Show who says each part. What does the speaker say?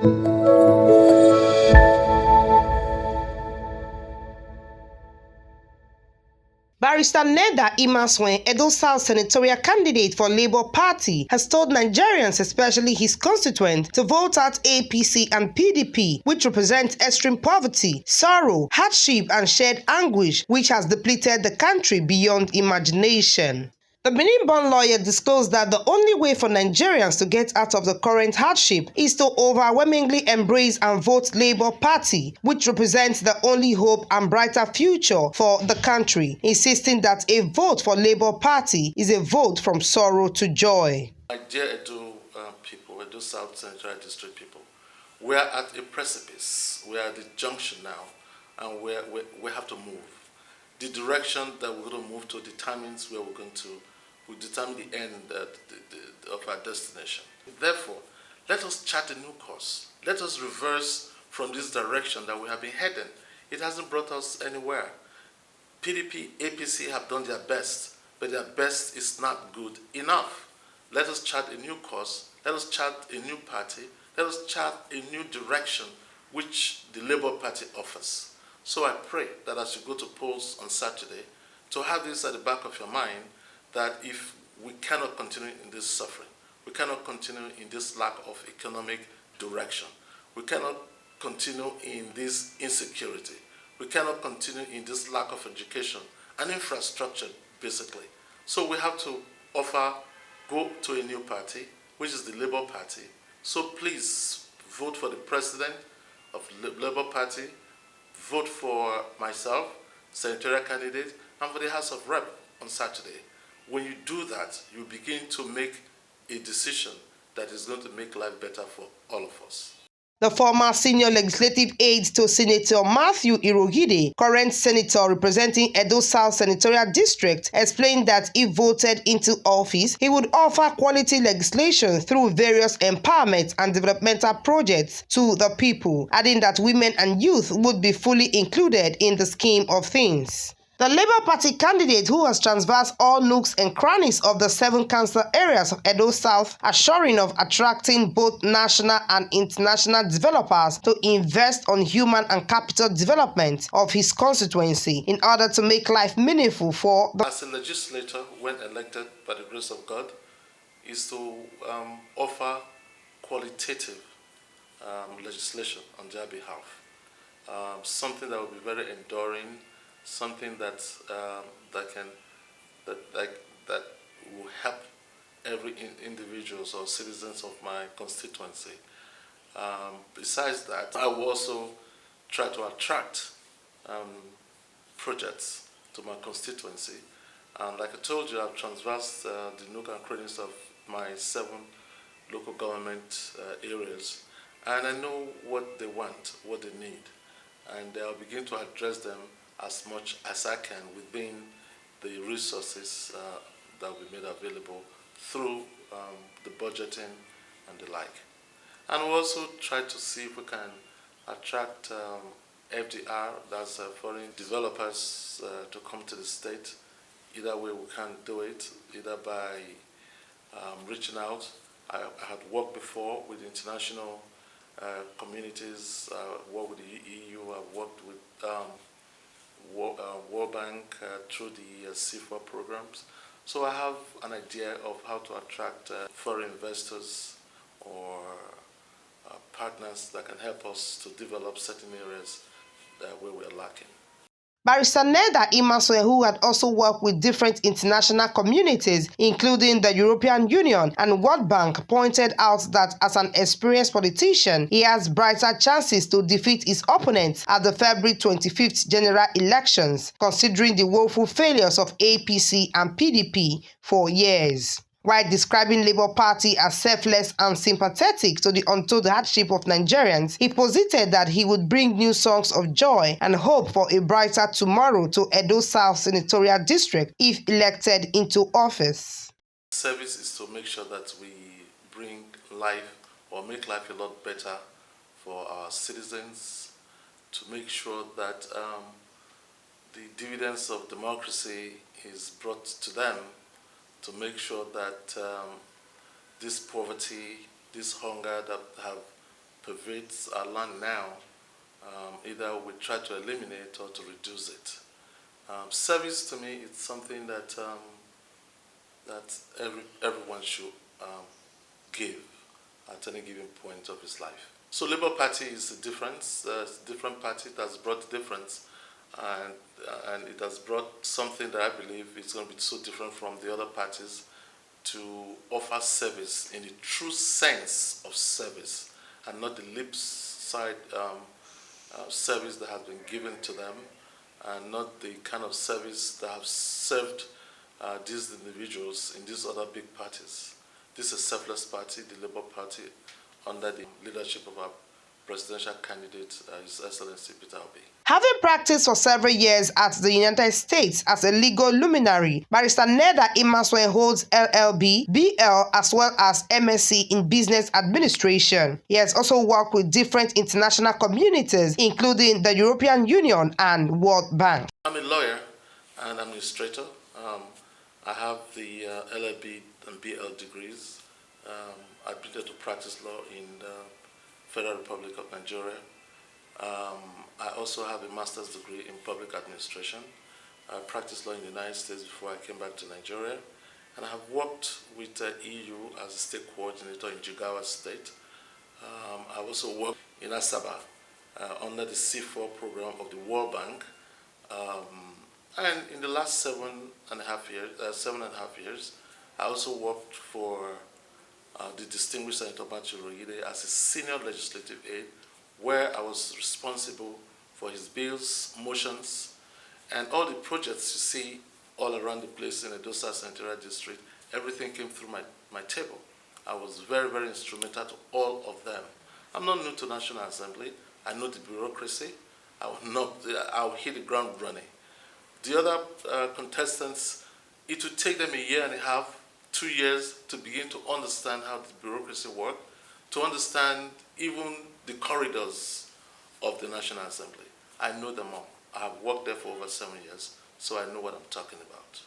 Speaker 1: Barrister Neda, Imasuen, Edo South senatorial candidate for Labour Party, has told Nigerians, especially his constituents, to vote out APC and PDP, which represent extreme poverty, sorrow, hardship, and shared anguish, which has depleted the country beyond imagination. The Benin-born lawyer disclosed that the only way for Nigerians to get out of the current hardship is to overwhelmingly embrace and vote Labour Party, which represents the only hope and brighter future for the country, insisting that a vote for Labour Party is a vote from sorrow to joy.
Speaker 2: My dear Edo people, Edo South Central District people, we are at a precipice. We are at the junction now, and we have to move. The direction that we're going to move to determines where we're going to, will determine the end of our destination. Therefore, let us chart a new course. Let us reverse from this direction that we have been heading. It hasn't brought us anywhere. PDP, APC have done their best, but their best is not good enough. Let us chart a new course. Let us chart a new party. Let us chart a new direction which the Labour Party offers. So I pray that as you go to polls on Saturday, to have this at the back of your mind, that if we cannot continue in this suffering, we cannot continue in this lack of economic direction, we cannot continue in this insecurity, we cannot continue in this lack of education and infrastructure, basically. So we have to go to a new party, which is the Labour Party. So please vote for the president of the Labour Party, vote for myself, senatorial candidate, and for the House of Rep on Saturday. When you do that, you begin to make a decision that is going to make life better for all of us.
Speaker 1: The former senior legislative aide to Senator Matthew Irogide, current senator representing Edo South Senatorial District, explained that if voted into office, he would offer quality legislation through various empowerment and developmental projects to the people, adding that women and youth would be fully included in the scheme of things. The Labour Party candidate, who has traversed all nooks and crannies of the 7 council areas of Edo South, assuring of attracting both national and international developers to invest on human and capital development of his constituency in order to make life meaningful for the...
Speaker 2: As a legislator, when elected by the grace of God, is to offer qualitative legislation on their behalf. Something that will be very enduring, something that will help every individuals or citizens of my constituency. Besides that, I will also try to attract projects to my constituency. And like I told you, I've traversed the nook and crannies of my 7 local government areas, and I know what they want, what they need, and I'll begin to address them as much as I can within the resources that will be made available through the budgeting and the like. And we'll also try to see if we can attract FDR, that's foreign developers, to come to the state. Either way we can do it, either by reaching out. I had worked before with international communities, worked with the EU, I've worked with World Bank through the C4 programs. So I have an idea of how to attract foreign investors or partners that can help us to develop certain areas where we're lacking.
Speaker 1: Barrister Neda, Imasuen, who had also worked with different international communities, including the European Union and World Bank, pointed out that as an experienced politician, he has brighter chances to defeat his opponents at the February 25th general elections, considering the woeful failures of APC and PDP for years. While describing Labour Party as selfless and sympathetic to the untold hardship of Nigerians, he posited that he would bring new songs of joy and hope for a brighter tomorrow to Edo South Senatorial District if elected into office.
Speaker 2: Service is to make sure that we bring life or make life a lot better for our citizens, to make sure that the dividends of democracy is brought to them, to make sure that this poverty, this hunger that have pervades our land now, either we try to eliminate or to reduce it. Service to me is something that everyone should give at any given point of his life. So Labour Party is a difference, different party that has brought difference, and it has brought something that I believe is going to be so different from the other parties, to offer service in the true sense of service, and not the lip side service that has been given to them, and not the kind of service that have served these individuals in these other big parties. This is a selfless party, the Labour Party, under the leadership of our presidential candidate, His Excellency Peter Obi.
Speaker 1: Having practiced for several years at the United States as a legal luminary, Barrister Neda Imasuen holds LLB, BL, as well as MSc in Business Administration. He has also worked with different international communities, including the European Union and World Bank.
Speaker 2: I'm a lawyer and administrator. I have the LLB and BL degrees. I began to practice law in the Federal Republic of Nigeria. I also have a master's degree in public administration. I practiced law in the United States before I came back to Nigeria. And I have worked with the EU as a state coordinator in Jigawa State. I also worked in Asaba under the C4 program of the World Bank. And in the last 7.5 years, I also worked for the distinguished Senator Matthew Rohide as a senior legislative aide, where I was responsible for his bills, motions, and all the projects you see all around the place in the Edosa Senatorial District. Everything came through my table. I was very, very instrumental to all of them. I'm not new to National Assembly. I know the bureaucracy. I'll hit the ground running. The other contestants, it would take them a year and a half, 2 years to begin to understand how the bureaucracy works, to understand even the corridors of the National Assembly. I know them all. I have worked there for over 7 years, so I know what I'm talking about.